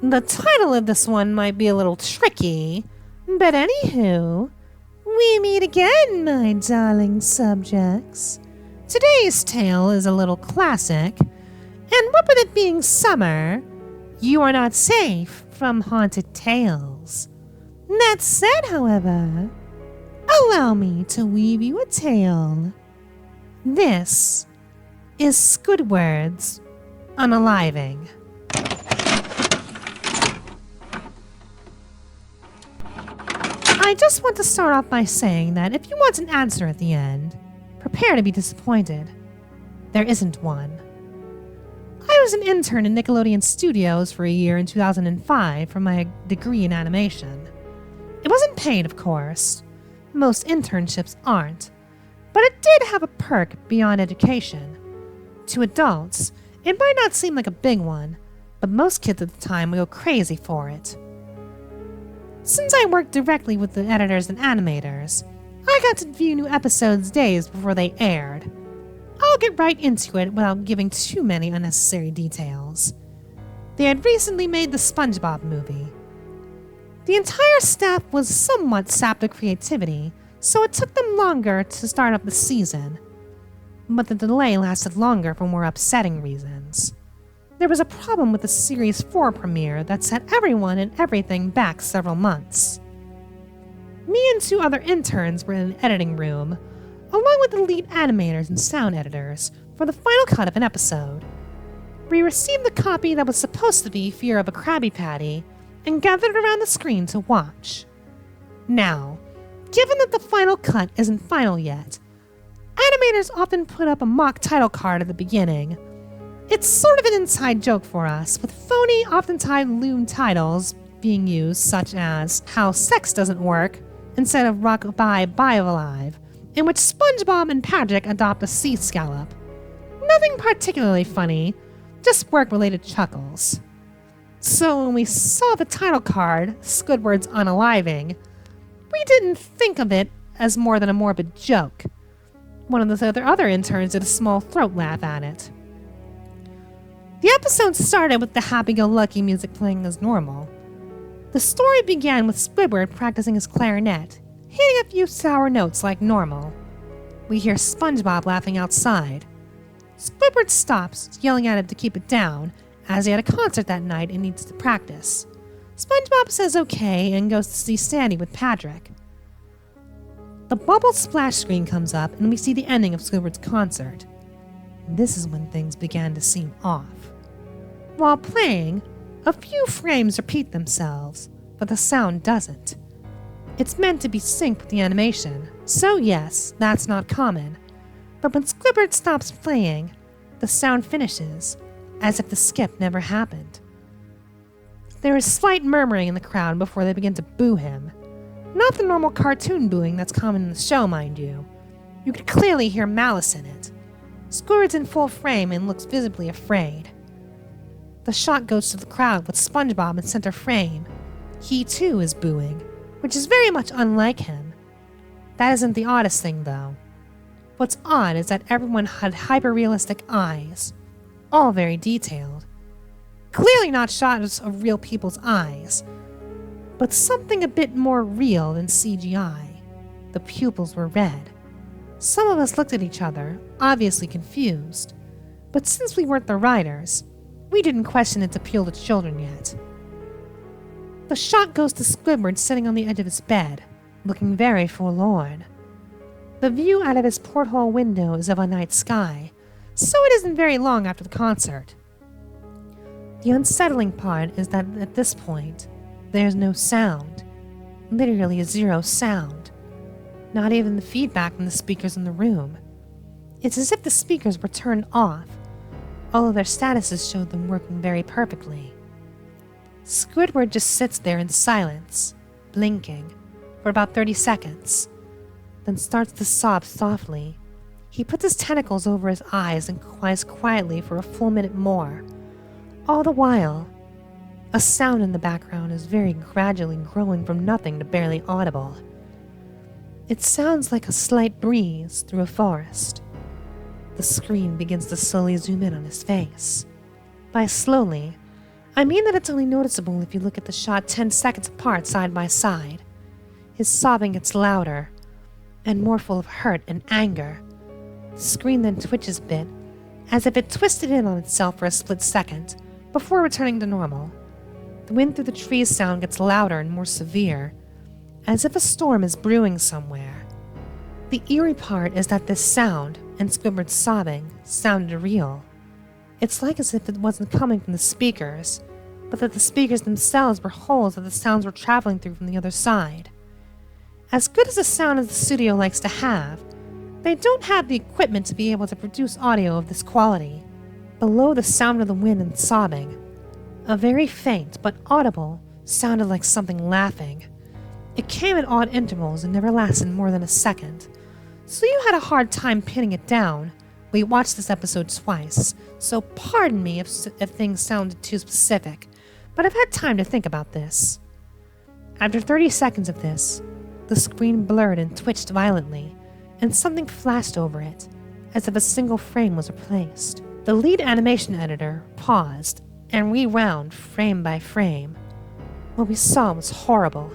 The title of this one might be a little tricky, but anywho, we meet again, my darling subjects. Today's tale is a little classic, and what with it being summer, you are not safe from haunted tales. That said, however, allow me to weave you a tale. This is Squidward's Unaliving. I just want to start off by saying that if you want an answer at the end, prepare to be disappointed. There isn't one. I was an intern in Nickelodeon Studios for a year in 2005 for my degree in animation. It wasn't paid, of course. Most internships aren't. But it did have a perk beyond education. To adults, it might not seem like a big one, but most kids at the time would go crazy for it. Since I worked directly with the editors and animators, I got to view new episodes days before they aired. I'll get right into it without giving too many unnecessary details. They had recently made the Spongebob movie. The entire staff was somewhat sapped of creativity, so it took them longer to start up the season. But the delay lasted longer for more upsetting reasons. There was a problem with the Series 4 premiere that set everyone and everything back several months. Me and two other interns were in an editing room, along with the lead animators and sound editors, for the final cut of an episode. We received the copy that was supposed to be Fear of a Krabby Patty and gathered around the screen to watch. Now, given that the final cut isn't final yet, animators often put up a mock title card at the beginning. It's sort of an inside joke for us, with phony, oftentimes lewd titles being used, such as How Sex Doesn't Work instead of Rock-a-Bye Alive, in which SpongeBob and Patrick adopt a sea scallop. Nothing particularly funny, just work-related chuckles. So when we saw the title card, Squidward's Unaliving, we didn't think of it as more than a morbid joke. One of the other interns did a small throat laugh at it. The episode started with the happy-go-lucky music playing as normal. The story began with Squidward practicing his clarinet, hitting a few sour notes like normal. We hear SpongeBob laughing outside. Squidward stops, yelling at him to keep it down, as he had a concert that night and needs to practice. SpongeBob says okay and goes to see Sandy with Patrick. The bubble splash screen comes up and we see the ending of Squidward's concert. This is when things began to seem off. While playing, a few frames repeat themselves, but the sound doesn't. It's meant to be synced with the animation, so yes, that's not common. But when Squidward stops playing, the sound finishes, as if the skip never happened. There is slight murmuring in the crowd before they begin to boo him. Not the normal cartoon booing that's common in the show, mind you. You could clearly hear malice in it. Squidward's in full frame and looks visibly afraid. The shot goes to the crowd with SpongeBob in center frame. He too is booing, which is very much unlike him. That isn't the oddest thing, though. What's odd is that everyone had hyper-realistic eyes, all very detailed. Clearly not shots of real people's eyes, but something a bit more real than CGI. The pupils were red. Some of us looked at each other, obviously confused, but since we weren't the writers, we didn't question its appeal to children yet. The shot goes to Squidward sitting on the edge of his bed, looking very forlorn. The view out of his porthole window is of a night sky, so it isn't very long after the concert. The unsettling part is that at this point, there's no sound, literally zero sound. Not even the feedback from the speakers in the room. It's as if the speakers were turned off, although their statuses showed them working very perfectly. Squidward just sits there in silence, blinking, for about 30 seconds, then starts to sob softly. He puts his tentacles over his eyes and cries quietly for a full minute more. All the while, a sound in the background is very gradually growing from nothing to barely audible. It sounds like a slight breeze through a forest. The screen begins to slowly zoom in on his face. By slowly, I mean that it's only noticeable if you look at the shot 10 seconds apart side by side. His sobbing gets louder and more full of hurt and anger. The screen then twitches a bit, as if it twisted in on itself for a split second, before returning to normal. The wind through the trees sound gets louder and more severe, as if a storm is brewing somewhere. The eerie part is that this sound, and Squidward's sobbing, sounded real. It's like as if it wasn't coming from the speakers, but that the speakers themselves were holes that the sounds were traveling through from the other side. As good as the sound as the studio likes to have, they don't have the equipment to be able to produce audio of this quality. Below the sound of the wind and sobbing, a very faint but audible sounded like something laughing. It came at odd intervals and never lasted more than a second, so you had a hard time pinning it down. We watched this episode twice, so pardon me if things sounded too specific, but I've had time to think about this. After 30 seconds of this, the screen blurred and twitched violently, and something flashed over it, as if a single frame was replaced. The lead animation editor paused and rewound frame by frame. What we saw was horrible.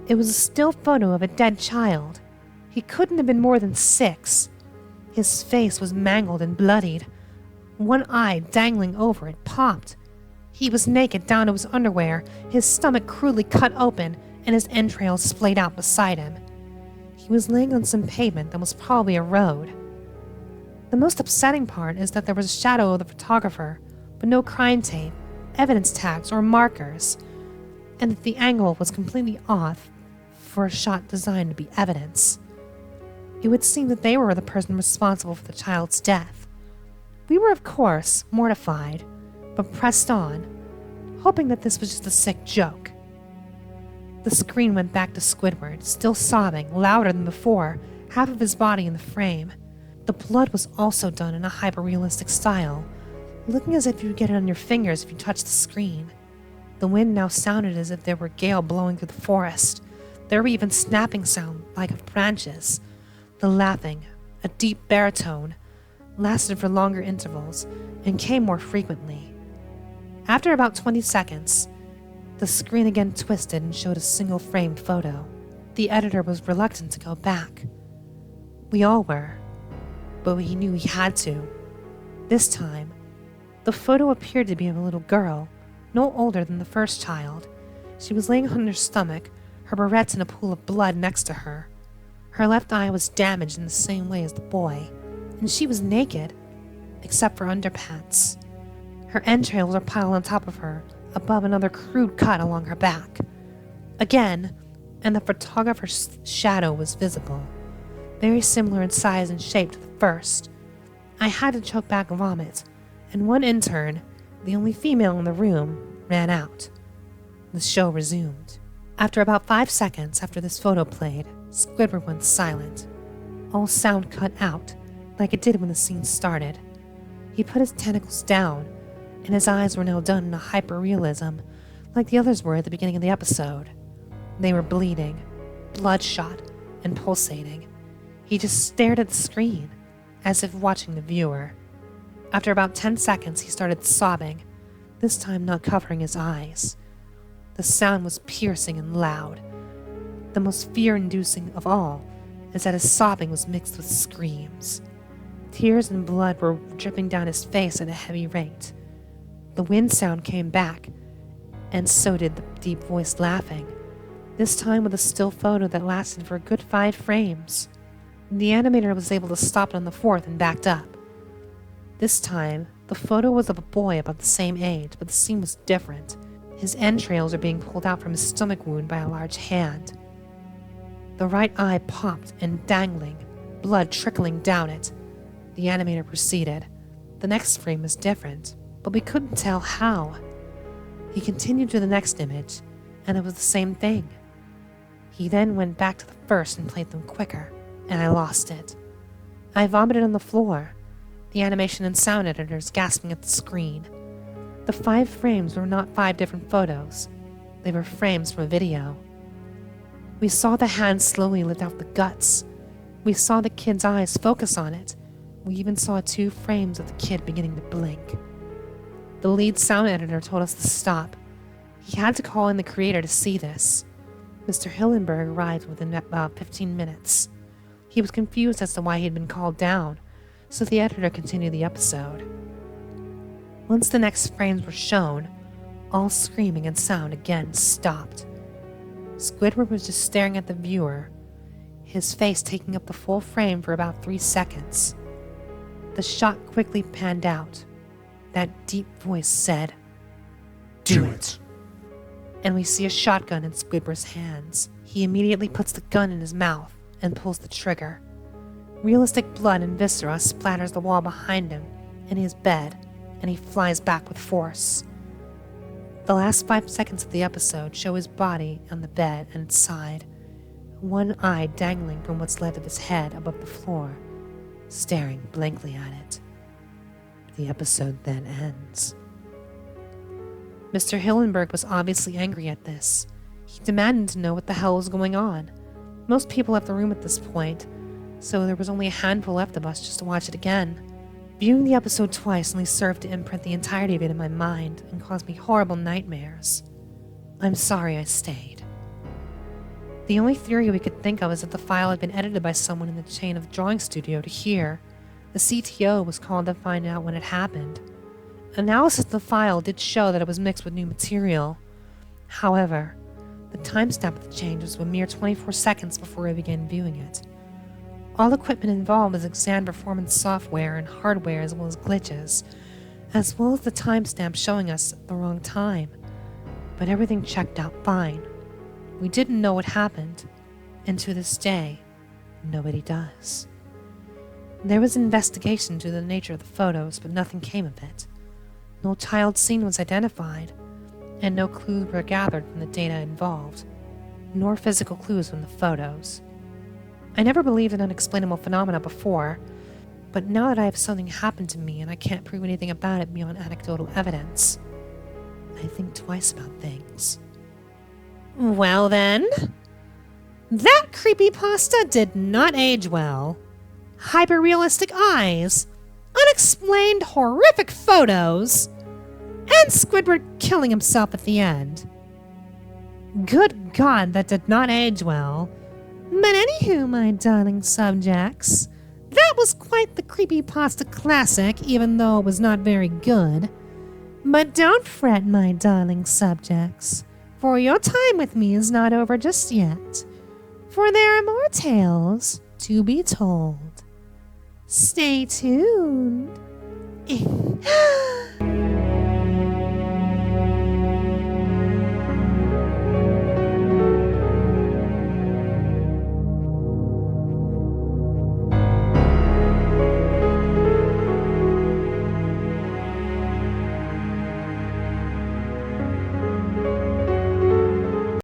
It was a still photo of a dead child. He couldn't have been more than 6. His face was mangled and bloodied. One eye dangling over it popped. He was naked down to his underwear, his stomach crudely cut open, and his entrails splayed out beside him. He was laying on some pavement that was probably a road. The most upsetting part is that there was a shadow of the photographer, but no crime tape, evidence tags, or markers, and that the angle was completely off for a shot designed to be evidence. It would seem that they were the person responsible for the child's death. We were, of course, mortified, but pressed on, hoping that this was just a sick joke. The screen went back to Squidward, still sobbing, louder than before, half of his body in the frame. The blood was also done in a hyper-realistic style, looking as if you would get it on your fingers if you touched the screen. The wind now sounded as if there were a gale blowing through the forest. There were even snapping sounds like of branches. The laughing, a deep baritone, lasted for longer intervals and came more frequently. After about 20 seconds, the screen again twisted and showed a single frame photo. The editor was reluctant to go back. We all were, but he knew he had to. This time, the photo appeared to be of a little girl, no older than the first child. She was laying on her stomach, her barrettes in a pool of blood next to her. Her left eye was damaged in the same way as the boy, and she was naked, except for underpants. Her entrails were piled on top of her, above another crude cut along her back. Again, and the photographer's shadow was visible, very similar in size and shape to the first. I had to choke back vomit, and one intern, the only female in the room, ran out. The show resumed. After about 5 seconds after this photo played, Squidward went silent. All sound cut out, like it did when the scene started. He put his tentacles down, and his eyes were now done in a hyper-realism, like the others were at the beginning of the episode. They were bleeding, bloodshot, and pulsating. He just stared at the screen, as if watching the viewer. After about 10 seconds, he started sobbing, this time not covering his eyes. The sound was piercing and loud. The most fear-inducing of all is that his sobbing was mixed with screams. Tears and blood were dripping down his face at a heavy rate. The wind sound came back, and so did the deep-voiced laughing, this time with a still photo that lasted for a good 5 frames. The animator was able to stop it on the 4th and backed up. This time, the photo was of a boy about the same age, but the scene was different. His entrails are being pulled out from his stomach wound by a large hand. The right eye popped and dangling, blood trickling down it. The animator proceeded. The next frame was different, but we couldn't tell how. He continued to the next image, and it was the same thing. He then went back to the first and played them quicker, and I lost it. I vomited on the floor, the animation and sound editors gasping at the screen. The 5 frames were not 5 different photos. They were frames from a video. We saw the hand slowly lift out the guts. We saw the kid's eyes focus on it. We even saw 2 frames of the kid beginning to blink. The lead sound editor told us to stop. He had to call in the creator to see this. Mr. Hillenberg arrived within about 15 minutes. He was confused as to why he had been called down, so the editor continued the episode. Once the next frames were shown, all screaming and sound again stopped. Squidward was just staring at the viewer, his face taking up the full frame for about 3 seconds. The shot quickly panned out. That deep voice said, "Do it." And we see a shotgun in Squidward's hands. He immediately puts the gun in his mouth and pulls the trigger. Realistic blood and viscera splatters the wall behind him and his bed, and he flies back with force. The last 5 seconds of the episode show his body on the bed and its side, one eye dangling from what's left of his head above the floor, staring blankly at it. The episode then ends. Mr. Hillenberg was obviously angry at this. He demanded to know what the hell was going on. Most people left the room at this point, so there was only a handful left of us just to watch it again. Viewing the episode twice only served to imprint the entirety of it in my mind and caused me horrible nightmares. I'm sorry I stayed. The only theory we could think of is that the file had been edited by someone in the chain of drawing studio to here. The CTO was called to find out when it happened. Analysis of the file did show that it was mixed with new material. However, the timestamp of the change was a mere 24 seconds before I began viewing it. All equipment involved is exam performance software and hardware as well as glitches, as well as the timestamp showing us the wrong time. But everything checked out fine. We didn't know what happened, and to this day, nobody does. There was an investigation into the nature of the photos, but nothing came of it. No child scene was identified, and no clues were gathered from the data involved, nor physical clues from the photos. I never believed in unexplainable phenomena before, but now that I have something happen to me and I can't prove anything about it beyond anecdotal evidence, I think twice about things. Well then, that creepypasta did not age well. Hyper-realistic eyes, unexplained horrific photos, and Squidward killing himself at the end. Good God, that did not age well. But anywho, my darling subjects, that was quite the creepypasta classic, even though it was not very good. But don't fret, my darling subjects, for your time with me is not over just yet, for there are more tales to be told. Stay tuned.